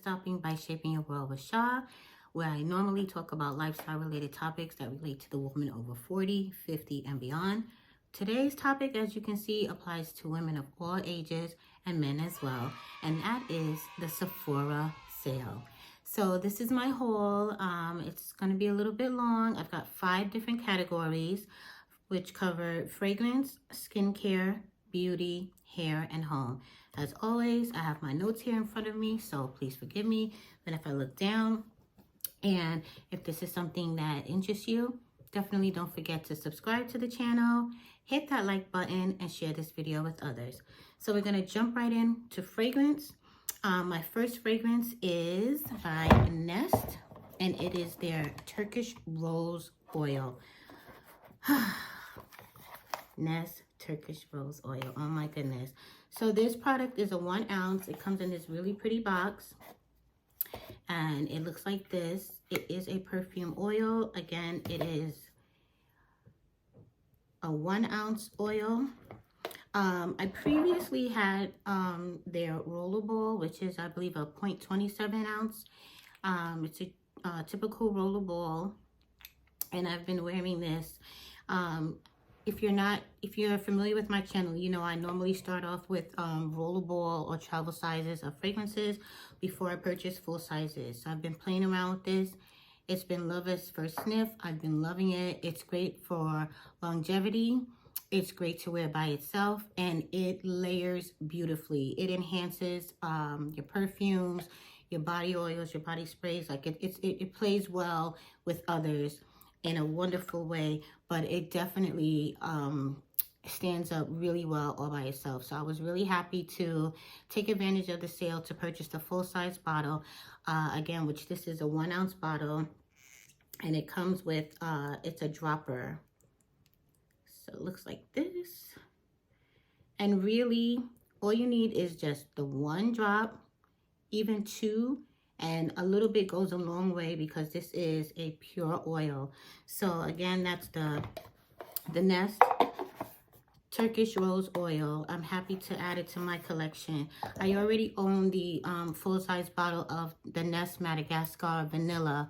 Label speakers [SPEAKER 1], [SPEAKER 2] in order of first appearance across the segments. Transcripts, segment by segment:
[SPEAKER 1] stopping by Shaping Your World with Shaw, where I normally talk about lifestyle related topics that relate to the woman over 40, 50, and beyond. Today's topic, as you can see, applies to women of all ages and men as well, and that is the Sephora sale. So this is my haul. It's going to be a little bit long. I've got 5 different categories, which cover fragrance, skincare, beauty, hair, and home. As always, I have my notes here in front of me, so please forgive me. But if I look down, and if this is something that interests you, definitely don't forget to subscribe to the channel, hit that like button, and share this video with others. So we're gonna jump right into fragrance. My first fragrance is by Nest, and it is their Turkish Rose Oil. Nest Turkish Rose Oil. Oh my goodness. So this product is a 1 ounce. It comes in this really pretty box. And it looks like this. It is a perfume oil. Again, it is a 1 ounce oil. I previously had their rollable, which is, I believe, a 0.27 ounce. It's a typical rollable. And I've been wearing this. If you're familiar with my channel, you know I normally start off with rollable or travel sizes of fragrances before I purchase full sizes. So I've been playing around with this. It's been love at first sniff. I've been loving it. It's great for longevity. It's great to wear by itself, and it layers beautifully. It enhances your perfumes, your body oils, your body sprays. Like it plays well with others in a wonderful way, but it definitely stands up really well all by itself. So I was really happy to take advantage of the sale to purchase the full-size bottle, again, which this is a 1 ounce bottle, and it comes with, it's a dropper. So it looks like this. And really, all you need is just the 1 drop, even 2, and a little bit goes a long way because this is a pure oil. So again, that's the Nest Turkish Rose Oil. I'm happy to add it to my collection. I already own the full-size bottle of the Nest Madagascar Vanilla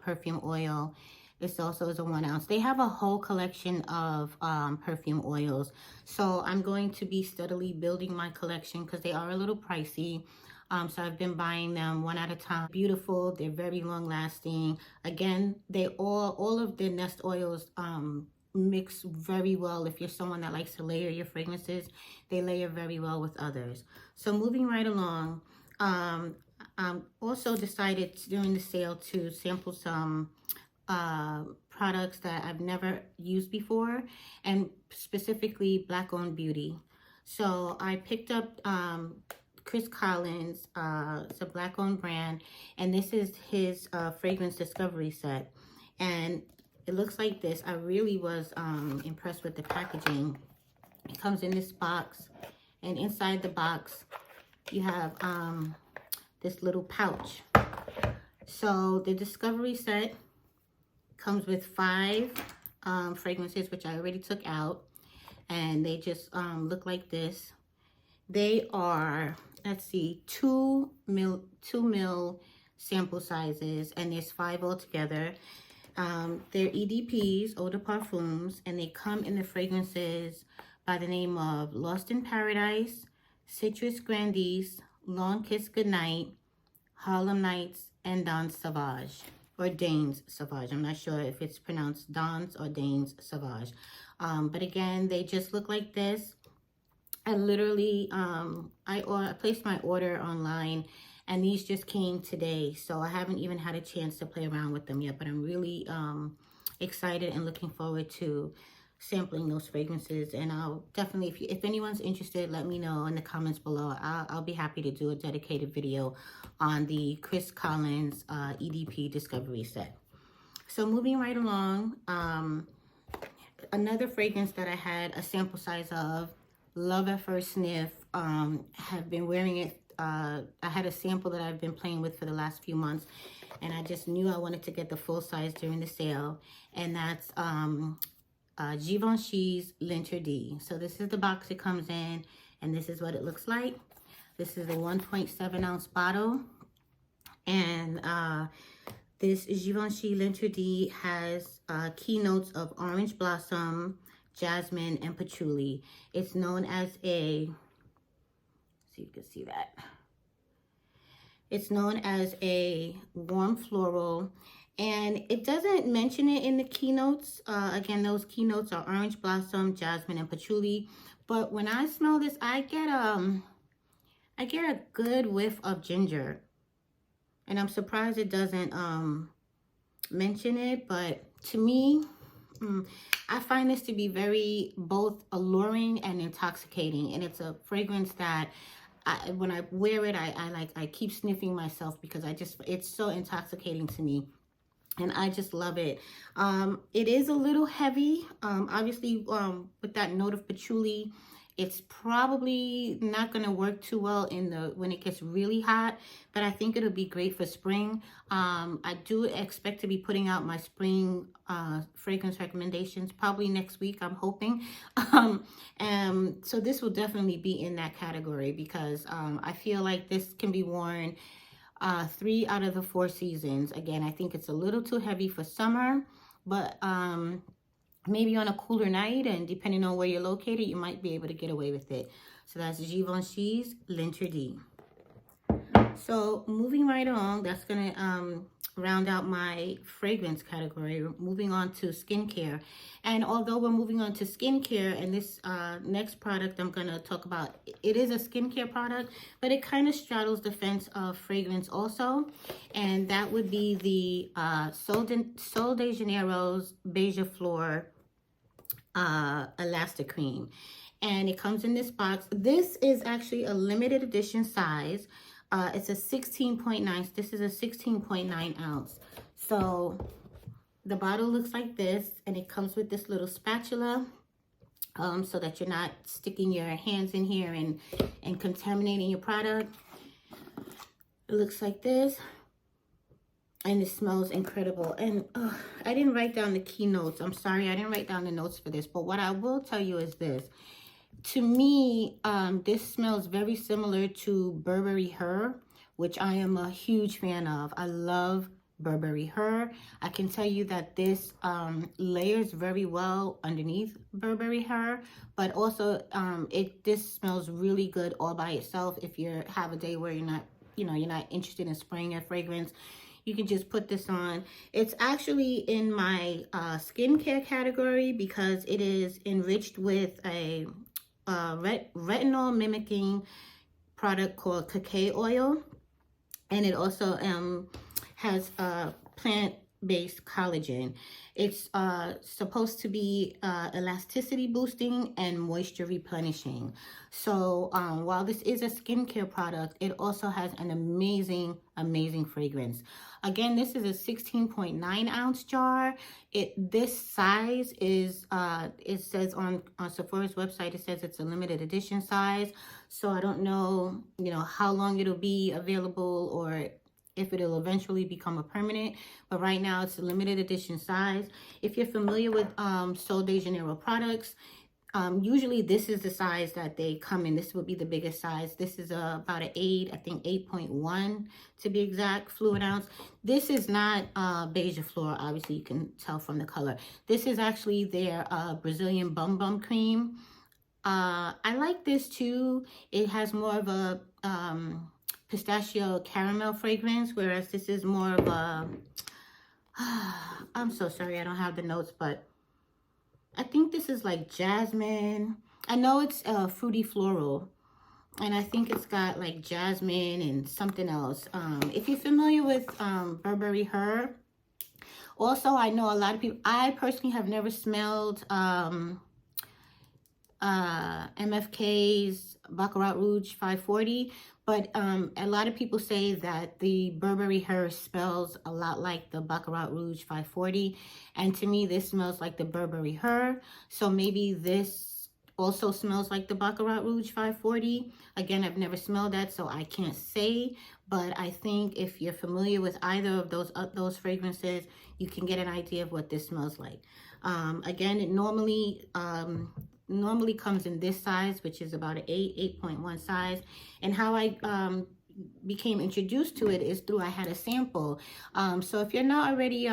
[SPEAKER 1] perfume oil. This also is a 1 ounce. They have a whole collection of perfume oils. So I'm going to be steadily building my collection because they are a little pricey. So I've been buying them one at a time. Beautiful. They're very long lasting. Again, they all of the Nest oils mix very well. If you're someone that likes to layer your fragrances, they layer very well with others. So moving right along, also decided during the sale to sample some products that I've never used before, and specifically Black owned beauty. So I picked up Chris Collins. It's a Black owned brand, and this is his fragrance discovery set, and it looks like this. I really was impressed with the packaging. It comes in this box, and inside the box you have this little pouch. So the discovery set comes with 5 fragrances, which I already took out, and they just look like this. They are, let's see, 2 mil sample sizes, and there's 5 altogether. They're EDPs, eau de parfums, and they come in the fragrances by the name of Lost in Paradise, Citrus Grandis, Long Kiss Goodnight, Harlem Nights, and Dans Sauvage, or Danes Sauvage. I'm not sure if it's pronounced Dans or Danes Sauvage. But again, they just look like this. I literally, I placed my order online, and these just came today. So I haven't even had a chance to play around with them yet, but I'm really excited and looking forward to sampling those fragrances. And I'll definitely, if anyone's interested, let me know in the comments below. I'll be happy to do a dedicated video on the Chris Collins EDP Discovery Set. So moving right along, another fragrance that I had a sample size of, love at first sniff. Have been wearing it. I had a sample that I've been playing with for the last few months, and I just knew I wanted to get the full size during the sale, and that's Givenchy's L'Interdit. So this is the box it comes in, and this is what it looks like. This is a 1.7 ounce bottle. And this Givenchy L'Interdit has keynotes of orange blossom, jasmine, and patchouli. It's known as a, see, you can see that. It's known as a warm floral, and it doesn't mention it in the keynotes. Again, those keynotes are orange blossom, jasmine, and patchouli. But when I smell this, I get a good whiff of ginger. And I'm surprised it doesn't mention it, but to me, I find this to be very both alluring and intoxicating. And it's a fragrance that when I wear it, I keep sniffing myself because it's so intoxicating to me. And I just love it. It is a little heavy. Obviously, with that note of patchouli, it's probably not going to work too well when it gets really hot, but I think it'll be great for spring. I do expect to be putting out my spring fragrance recommendations probably next week, I'm hoping. So this will definitely be in that category because I feel like this can be worn 3 out of the 4 seasons. Again, I think it's a little too heavy for summer, but maybe on a cooler night, and depending on where you're located, you might be able to get away with it. So that's Givenchy's L'Interdit. So moving right along, that's going to round out my fragrance category. Moving on to skincare. And although we're moving on to skincare, and this next product I'm going to talk about, it is a skincare product, but it kind of straddles the fence of fragrance also. And that would be the Sol de Janeiro's Beija Flor Elastic Cream. And it comes in this box. This is actually a limited edition size. It's a 16.9. This is a 16.9 ounce. So the bottle looks like this, and it comes with this little spatula so that you're not sticking your hands in here and contaminating your product. It looks like this, and it smells incredible. And I didn't write down the keynotes. I'm sorry, I didn't write down the notes for this, but what I will tell you is this. To me, this smells very similar to Burberry Her, which I am a huge fan of. I love Burberry Her. I can tell you that this layers very well underneath Burberry Her, but also this smells really good all by itself. If you have a day where you're not interested in spraying a fragrance, you can just put this on. It's actually in my skincare category because it is enriched with a retinol mimicking product called cacao oil, and it also has plant-based collagen. It's supposed to be elasticity boosting and moisture replenishing. So while this is a skincare product, it also has an amazing fragrance. Again, this is a 16.9 ounce jar. This size is, it says on Sephora's website, it says it's a limited edition size. So I don't know, how long it'll be available or if it'll eventually become a permanent. But right now it's a limited edition size. If you're familiar with Sol de Janeiro products, usually this is the size that they come in. This would be the biggest size. This is about an 8, I think 8.1 to be exact, fluid ounce. This is not Beija Flor, obviously you can tell from the color. This is actually their Brazilian Bum Bum Cream. I like this too. It has more of a pistachio caramel fragrance, whereas this is more of a, I'm so sorry I don't have the notes, but I think this is like jasmine. I know it's fruity floral, and I think it's got like jasmine and something else. If you're familiar with Burberry Her, also I know a lot of people, I personally have never smelled MFK's Baccarat Rouge 540, but a lot of people say that the Burberry Her smells a lot like the Baccarat Rouge 540, and to me this smells like the Burberry Her. So maybe this also smells like the Baccarat Rouge 540. Again, I've never smelled that, so I can't say, but I think if you're familiar with either of those fragrances, you can get an idea of what this smells like. Again, it normally normally comes in this size, which is about an 8.1 size. And how I became introduced to it is through I had a sample. So if you're not already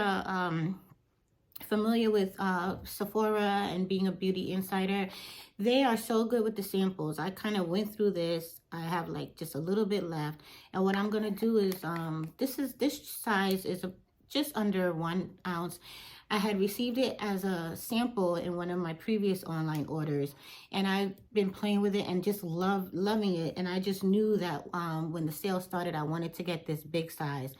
[SPEAKER 1] familiar with Sephora and being a beauty insider, they are so good with the samples. I kind of went through this. I have like just a little bit left, and what I'm gonna do is this size is just under 1 ounce. I had received it as a sample in one of my previous online orders, and I've been playing with it and just loving it. And I just knew that when the sale started, I wanted to get this big size.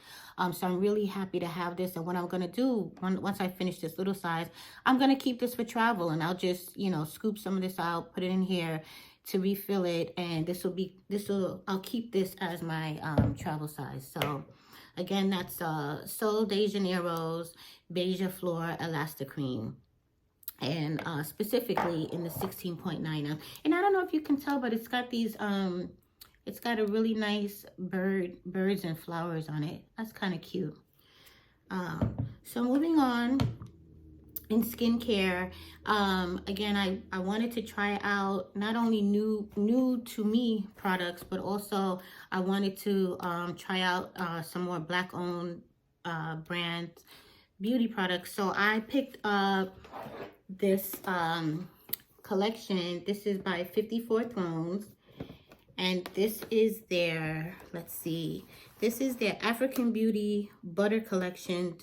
[SPEAKER 1] So I'm really happy to have this. And what I'm gonna do once I finish this little size, I'm gonna keep this for travel, and I'll just, you know, scoop some of this out, put it in here to refill it, and I'll keep this as my travel size. So again, that's Sol de Janeiro's Beija Flor Elastic Cream, and specifically in the 16.9 ounce. And I don't know if you can tell, but it's got these it's got a really nice birds and flowers on it. That's kind of cute. So moving on, in skincare, again, I wanted to try out not only new to me products, but also I wanted to try out some more Black owned brand beauty products. So I picked up this collection. This is by 54 Thrones, and this is their, let's see, this is their African Beauty Butter Collection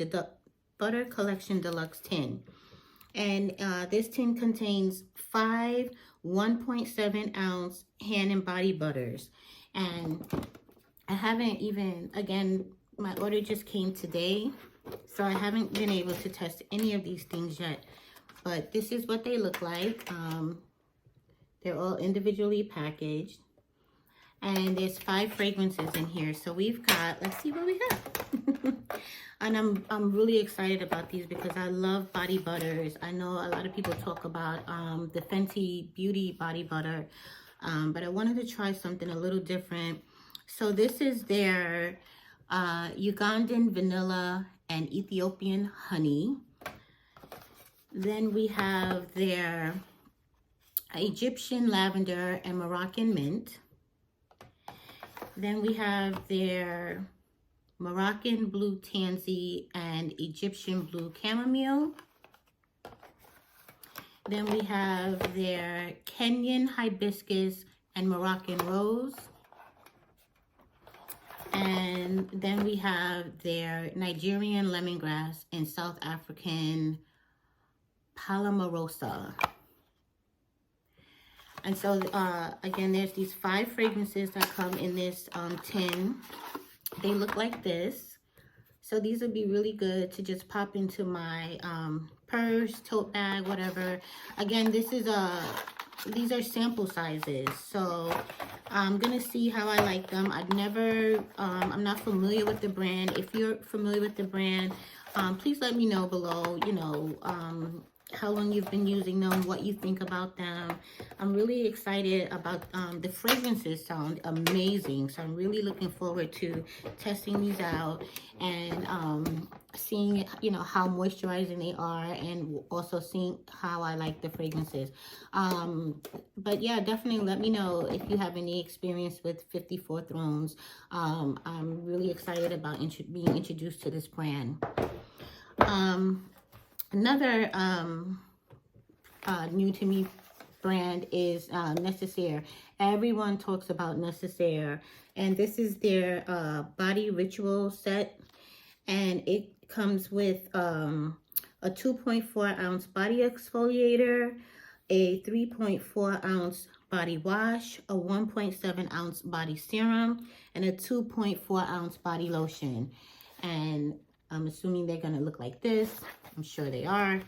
[SPEAKER 1] Deluxe tin. And this tin contains 5 1.7 ounce hand and body butters. And I haven't even, again, my order just came today, so I haven't been able to test any of these things yet. But this is what they look like. They're all individually packaged. And there's 5 fragrances in here. So we've got, let's see what we have. And I'm really excited about these because I love body butters. I know a lot of people talk about the Fenty Beauty body butter, but I wanted to try something a little different. So this is their Ugandan vanilla and Ethiopian honey. Then we have their Egyptian lavender and Moroccan mint. Then we have their Moroccan blue tansy and Egyptian blue chamomile. Then we have their Kenyan hibiscus and Moroccan rose. And then we have their Nigerian lemongrass and South African Palmarosa. And so, again, there's these 5 fragrances that come in this tin. They look like this. So these would be really good to just pop into my purse, tote bag, whatever. Again, these are sample sizes. So I'm going to see how I like them. I'm not familiar with the brand. If you're familiar with the brand, please let me know below, you know, how long you've been using them, what you think about them. I'm really excited about the fragrances. Sound amazing, so I'm really looking forward to testing these out and seeing, you know, how moisturizing they are, and also seeing how I like the fragrances. But yeah, definitely let me know if you have any experience with 54 Thrones. I'm really excited about being introduced to this brand. Another new to me brand is Necessaire. Everyone talks about Necessaire, and this is their body ritual set, and it comes with a 2.4 ounce body exfoliator, a 3.4 ounce body wash, a 1.7 ounce body serum, and a 2.4 ounce body lotion. And I'm assuming they're gonna look like this. I'm sure they are.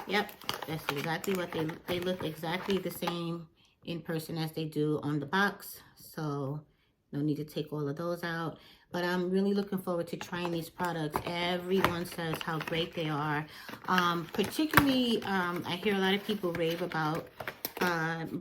[SPEAKER 1] Yep, that's exactly what they look exactly the same in person as they do on the box. So no need to take all of those out. But I'm really looking forward to trying these products. Everyone says how great they are. Particularly, I hear a lot of people rave about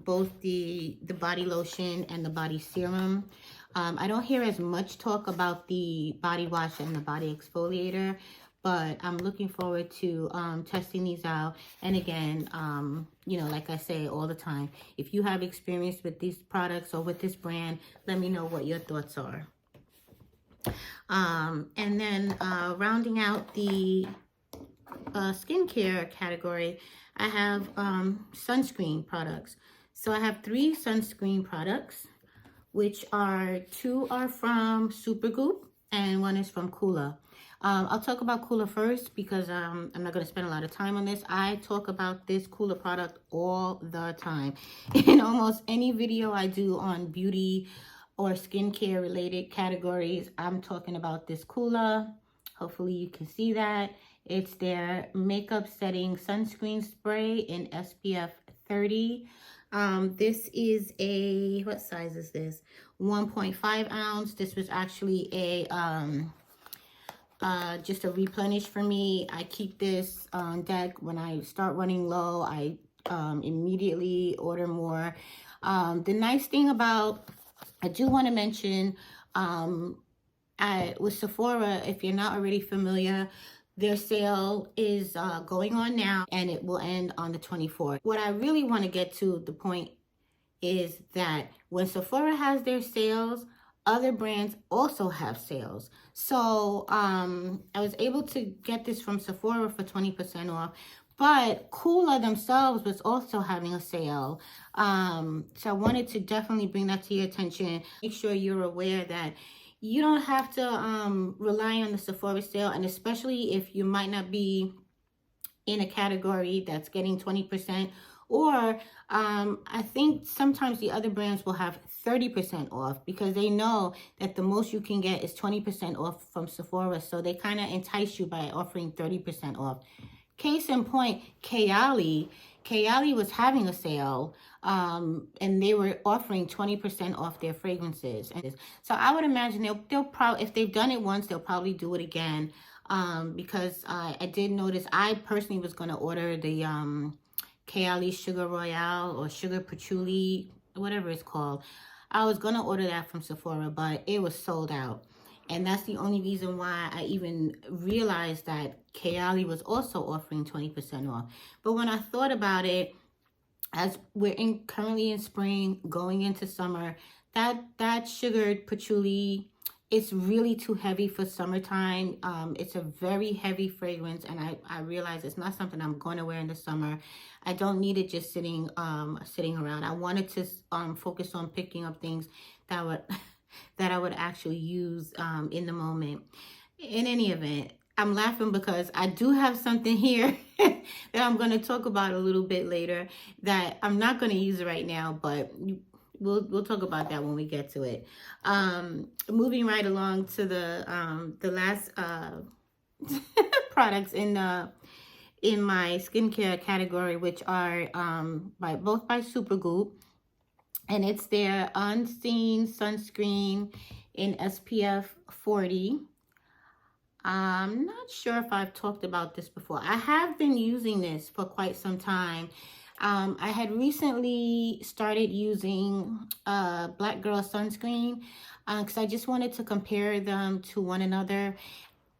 [SPEAKER 1] both the body lotion and the body serum. I don't hear as much talk about the body wash and the body exfoliator, but I'm looking forward to testing these out. And again, you know, like I say all the time, if you have experience with these products or with this brand, let me know what your thoughts are. And then rounding out the skincare category, I have sunscreen products. So I have 3 sunscreen products, which are 2 are from Supergoop and 1 is from Coola. I'll talk about Coola first because I'm not going to spend a lot of time on this. I talk about this Coola product all the time. In almost any video I do on beauty or skincare related categories, I'm talking about this Coola. Hopefully you can see that. It's their makeup setting sunscreen spray in SPF 30. This is a, what size is this? 1.5 ounce. This was actually a just a replenish for me. I keep this on deck. When I start running low, I immediately order more. The nice thing about, I do want to mention, with Sephora, if you're not already familiar, their sale is going on now, and it will end on the 24th. What I really want to get to the point is that when Sephora has their sales, other brands also have sales. So I was able to get this from Sephora for 20% off, but Coola themselves was also having a sale. So I wanted to definitely bring that to your attention. Make sure you're aware that you don't have to rely on the Sephora sale, and especially if you might not be in a category that's getting 20%, or I think sometimes the other brands will have 30% off because they know that the most you can get is 20% off from Sephora, so they kind of entice you by offering 30% off. Case in point, Kayali was having a sale, and they were offering 20% off their fragrances. So I would imagine they'll probably, if they've done it once, they'll probably do it again. Because I did notice, I personally was going to order the Kayali Sugar Royale or Sugar Patchouli, whatever it's called. I was going to order that from Sephora, but it was sold out. And that's the only reason why I even realized that Kayali was also offering 20% off. But when I thought about it, as we're currently in spring, going into summer, that sugared patchouli, it's really too heavy for summertime. It's a very heavy fragrance, and I realize it's not something I'm going to wear in the summer. I don't need it just sitting around. I wanted to focus on picking up things that would that I would actually use in the moment. In any event, I'm laughing because I do have something here that I'm going to talk about a little bit later that I'm not going to use right now, but we'll talk about that when we get to it. Moving right along to the last products in my skincare category, which are both by Supergoop. And it's their Unseen Sunscreen in SPF 40. I'm not sure if I've talked about this before. I have been using this for quite some time. I had recently started using Black Girl Sunscreen because I just wanted to compare them to one another.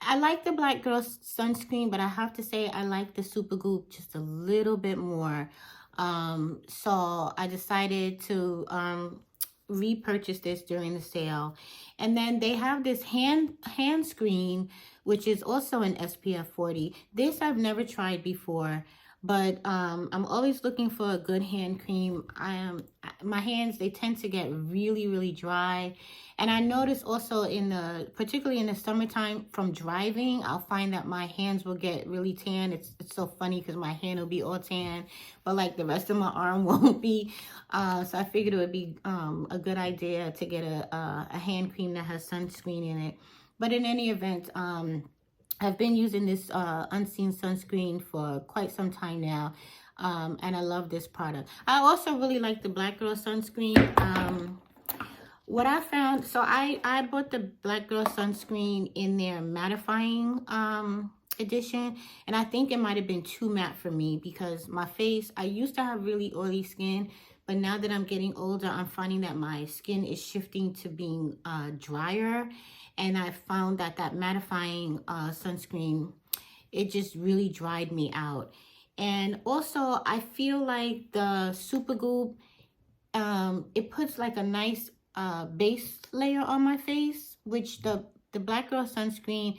[SPEAKER 1] I like the Black Girl Sunscreen, but I have to say I like the Supergoop just a little bit more. So I decided to repurchase this during the sale. And then they have this hand screen, which is also an SPF 40. This I've never tried before, but I'm always looking for a good hand cream. My hands, they tend to get really, really dry. And I notice also particularly in the summertime from driving, I'll find that my hands will get really tan. It's so funny because my hand will be all tan, but like the rest of my arm won't be. So I figured it would be a good idea to get a hand cream that has sunscreen in it. But in any event, I've been using this Unseen Sunscreen for quite some time now, and I love this product. I also really like the Black Girl Sunscreen. What I found, so I bought the Black Girl Sunscreen in their mattifying edition, and I think it might have been too matte for me because my face, I used to have really oily skin, but now that I'm getting older, I'm finding that my skin is shifting to being drier. And I found that mattifying sunscreen it just really dried me out. And also, I feel like the Supergoop, it puts like a nice base layer on my face, which the Black Girl sunscreen,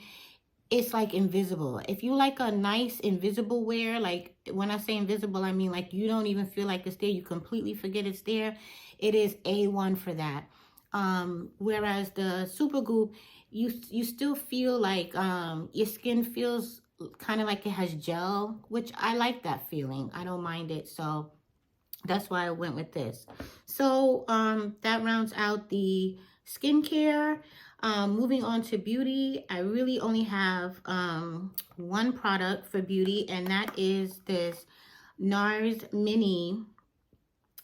[SPEAKER 1] it's like invisible. If you like a nice invisible wear, like when I say invisible, I mean like you don't even feel like it's there. You completely forget it's there. It is A1 for that. Whereas the Supergoop, you still feel like your skin feels kind of like it has gel, which I like that feeling. I don't mind it. So that's why I went with this. So that rounds out the skincare. Moving on to beauty, I really only have one product for beauty, and that is this NARS Mini,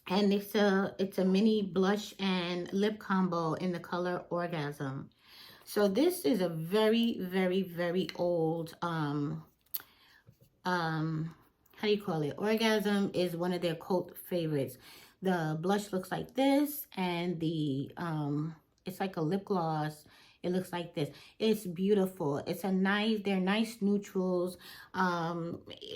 [SPEAKER 1] and it's a mini blush and lip combo in the color Orgasm. So this is a very, very, very old how do you call it? Orgasm is one of their cult favorites. The blush looks like this, and the it's like a lip gloss. It looks like this. It's beautiful. It's a nice, they're nice neutrals,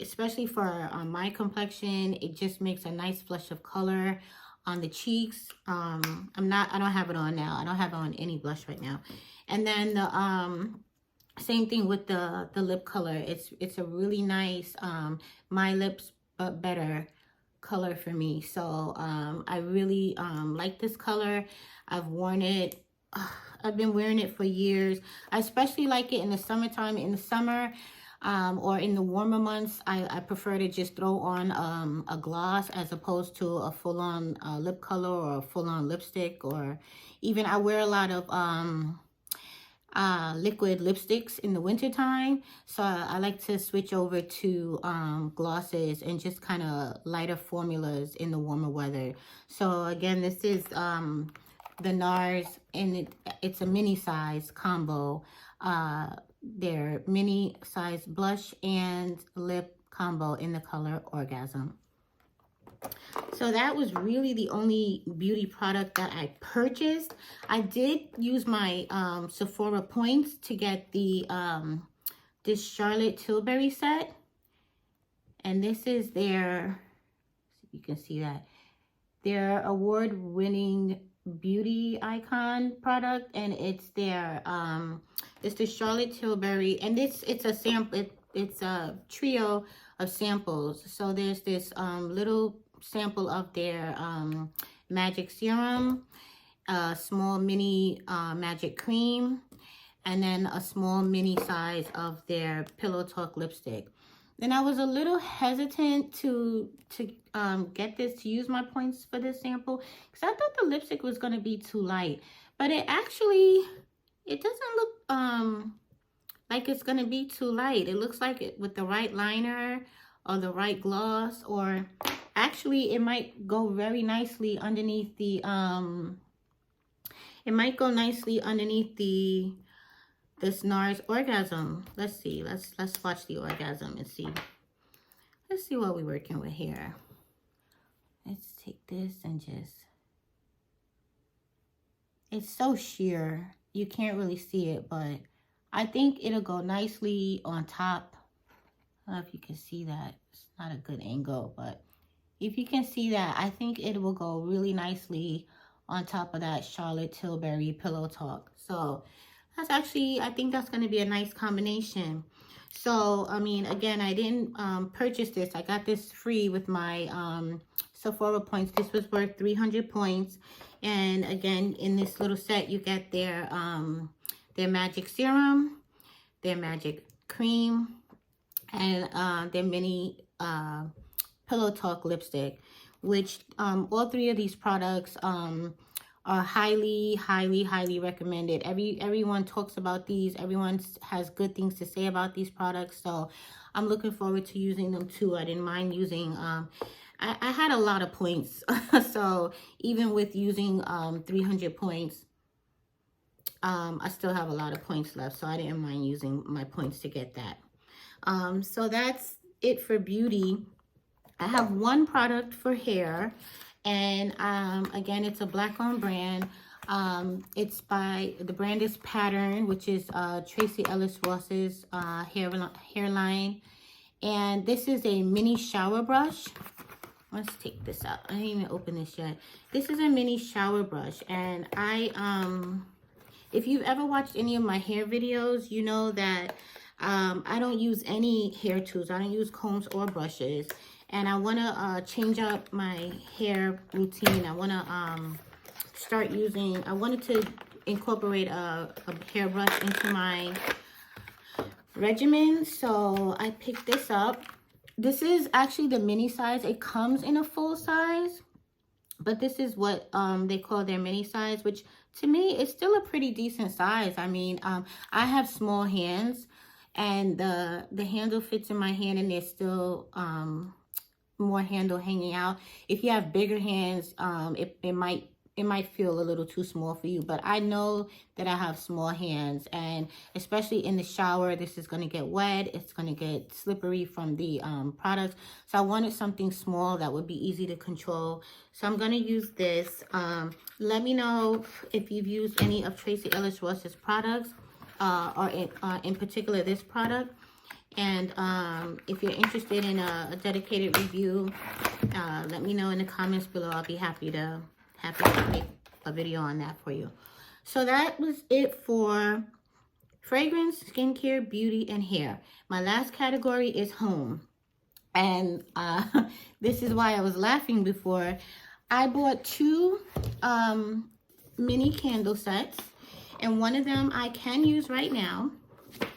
[SPEAKER 1] especially for my complexion. It just makes a nice flush of color on the cheeks. I don't have it on now. I don't have on any blush right now. And then the same thing with the lip color. It's a really nice My Lips But Better color for me. So I really like this color. I've worn it. I've been wearing it for years. I especially like it in the summertime. In the summer or in the warmer months, I prefer to just throw on a gloss as opposed to a full-on lip color or a full-on lipstick. Or even I wear a lot of liquid lipsticks in the wintertime, so I like to switch over to glosses and just kind of lighter formulas in the warmer weather. So again, this is the NARS, and it's a mini size combo. Their mini size blush and lip combo in the color Orgasm. So that was really the only beauty product that I purchased. I did use my Sephora Points to get the this Charlotte Tilbury set. And this is their, you can see that, their award-winning beauty icon product. And it's their, it's the Charlotte Tilbury. And it's a sample, it's a trio of samples. So there's this little sample of their magic serum, a small mini magic cream, and then a small mini size of their Pillow Talk lipstick. Then I was a little hesitant to get this, to use my points for this sample, because I thought the lipstick was going to be too light, but it doesn't look like it's going to be too light. It looks like it with the right liner or the right gloss, or actually it might go very nicely underneath the this NARS Orgasm. Let's see, let's watch the Orgasm and see. Let's see what we're working with here. Let's take this and just, it's so sheer, you can't really see it, but I think it'll go nicely on top. I don't know if you can see that. It's not a good angle, but if you can see that, I think it will go really nicely on top of that Charlotte Tilbury Pillow Talk. So that's actually, I think that's going to be a nice combination. So, I mean, again, I didn't purchase this. I got this free with my Sephora Points. This was worth 300 points. And again, in this little set, you get their magic serum, their magic cream, and their mini Pillow Talk lipstick, which all three of these products are highly, highly, highly recommended. Everyone talks about these. Everyone has good things to say about these products. So I'm looking forward to using them too. I didn't mind using, I had a lot of points. So even with using 300 points, I still have a lot of points left. So I didn't mind using my points to get that. So that's it for beauty. I have one product for hair, and again, it's a black-owned brand. It's by, the brand is Pattern, which is Tracy Ellis Ross's hairline. And this is a mini shower brush. Let's take this out. I didn't even open this yet. This is a mini shower brush. And if you've ever watched any of my hair videos, you know that I don't use any hair tools. I don't use combs or brushes. And I want to change up my hair routine. I want to I wanted to incorporate a hair brush into my regimen. So I picked this up. This is actually the mini size. It comes in a full size, but this is what they call their mini size, which to me is still a pretty decent size. I mean, I have small hands, and the handle fits in my hand, and there's still more handle hanging out. If you have bigger hands, it might feel a little too small for you, but I know that I have small hands, and especially in the shower, this is going to get wet. It's going to get slippery from the products. So I wanted something small that would be easy to control. So I'm going to use this. Let me know if you've used any of Tracy Ellis Ross's products, or in particular this product. And if you're interested in a dedicated review, let me know in the comments below. I'll be happy to make a video on that for you. So that was it for fragrance, skincare, beauty, and hair. My last category is home. And this is why I was laughing before. I bought two mini candle sets. And one of them I can use right now,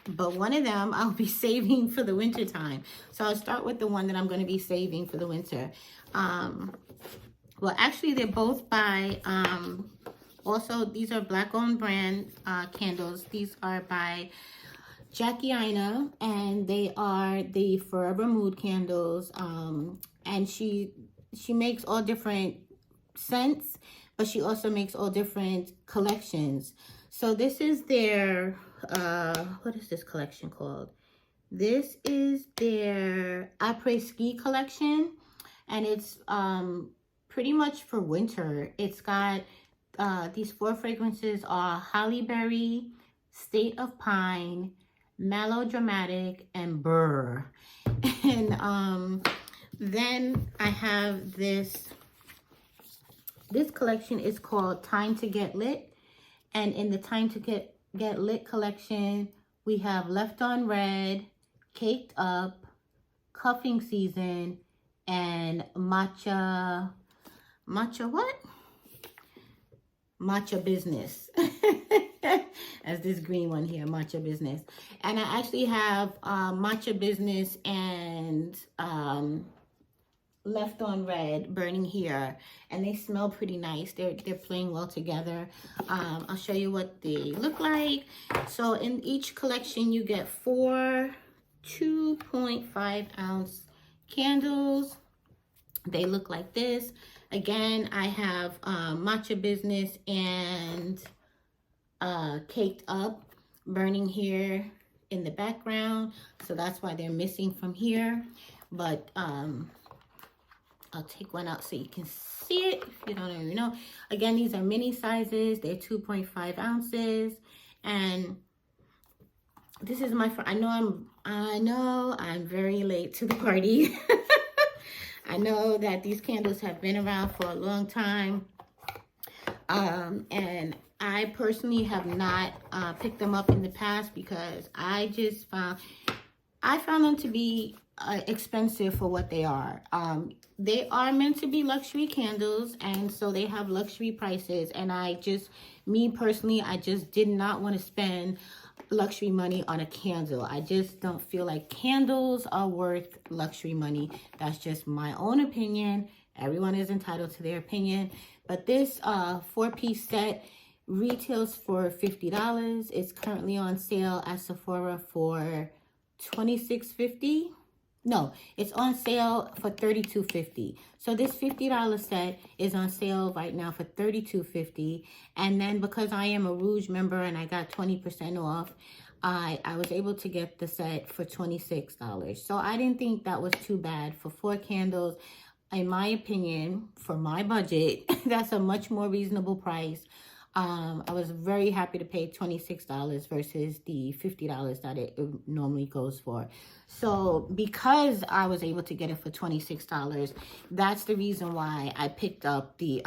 [SPEAKER 1] but one of them I'll be saving for the winter time. So I'll start with the one that I'm going to be saving for the winter. Well, actually, they're both by, also, these are Black-owned brand candles. These are by Jackie Aina, and they are the Forever Mood candles. And she makes all different scents, but she also makes all different collections. So this is their, what is this collection called? This is their Après Ski collection, and it's pretty much for winter. It's got, these 4 fragrances are Holly Berry, State of Pine, Melodramatic, and Burr. And then I have this collection is called Time to Get Lit. And in the Time to Get Lit collection, we have Left on Red, Caked Up, Cuffing Season, and Matcha what? Matcha Business. As this green one here, Matcha Business. And I actually have Matcha Business and Left on Red burning here, and they smell pretty nice. They're playing well together. I'll show you what they look like. So in each collection you get 4 2.5 ounce candles. They look like this. Again, I have Matcha Business and Caked Up burning here in the background, so that's why they're missing from here. But I'll take one out so you can see it if you don't already know. Again, these are mini sizes. They're 2.5 ounces. And this is my, I know I'm very late to the party. I know that these candles have been around for a long time. And I personally have not picked them up in the past because I found them to be expensive for what they are. They are meant to be luxury candles, and so they have luxury prices, and me personally, I just did not want to spend luxury money on a candle. I just don't feel like candles are worth luxury money. That's just my own opinion. Everyone is entitled to their opinion. But this 4-piece set retails for $50. It's currently on sale at Sephora for $26.50. No, it's on sale for $32.50. So this $50 set is on sale right now for $32.50. And then because I am a Rouge member and I got 20% off, I was able to get the set for $26. So I didn't think that was too bad for 4 candles. In my opinion, for my budget, that's a much more reasonable price. I was very happy to pay $26 versus the $50 that it normally goes for. So because I was able to get it for $26, that's the reason why I picked up the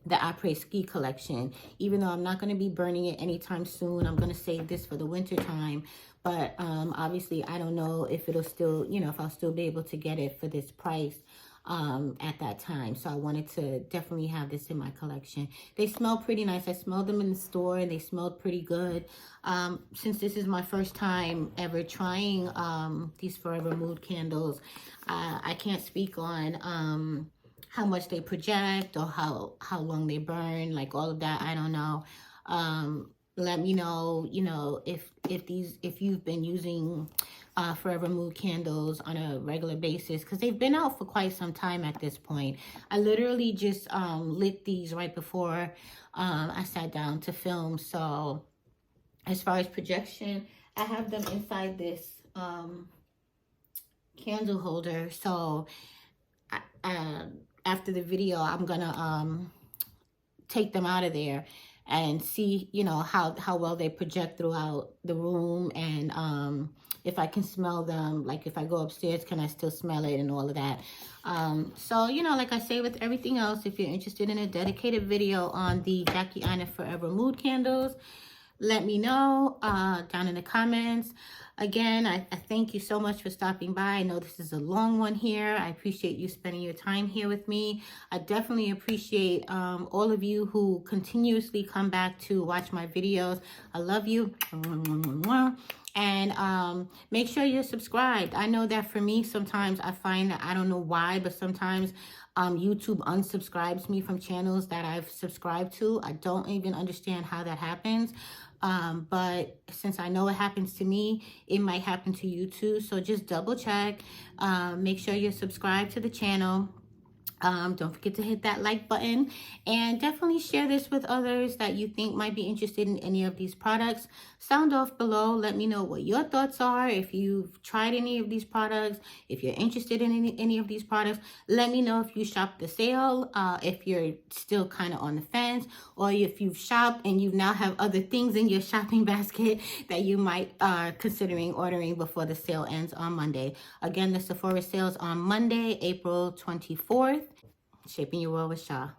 [SPEAKER 1] Après Ski collection. Even though I'm not going to be burning it anytime soon, I'm going to save this for the winter time. But obviously, I don't know if it'll still, if I'll still be able to get it for this price at that time. So I wanted to definitely have this in my collection. They smell pretty nice. I smelled them in the store and they smelled pretty good. Since this is my first time ever trying these Forever Mood candles, I can't speak on how much they project or how long they burn, like all of that. I don't know. Let me know, if you've been using Forever Mood candles on a regular basis, because they've been out for quite some time at this point. I literally just lit these right before I sat down to film. So as far as projection, I have them inside this candle holder. So after the video, I'm gonna take them out of there and see, how well they project throughout the room, and if I can smell them. Like if I go upstairs, can I still smell it and all of that. So, like I say with everything else, if you're interested in a dedicated video on the Jackie Aina Forever Mood candles, let me know down in the comments. Again, I thank you so much for stopping by. I know this is a long one here. I appreciate you spending your time here with me. I definitely appreciate all of you who continuously come back to watch my videos. I love you. And make sure you're subscribed. I know that for me, sometimes I find that, I don't know why, but sometimes YouTube unsubscribes me from channels that I've subscribed to. I don't even understand how that happens. But since I know it happens to me, it might happen to you too. So just double check. Make sure you're subscribed to the channel. Don't forget to hit that like button, and definitely share this with others that you think might be interested in any of these products. Sound off below. Let me know what your thoughts are. If you've tried any of these products, if you're interested in any of these products, let me know if you shopped the sale, if you're still kind of on the fence, or if you've shopped and you now have other things in your shopping basket that you might considering ordering before the sale ends on Monday. Again, the Sephora sale is on Monday, April 24th. Shaping Your World with Shaw.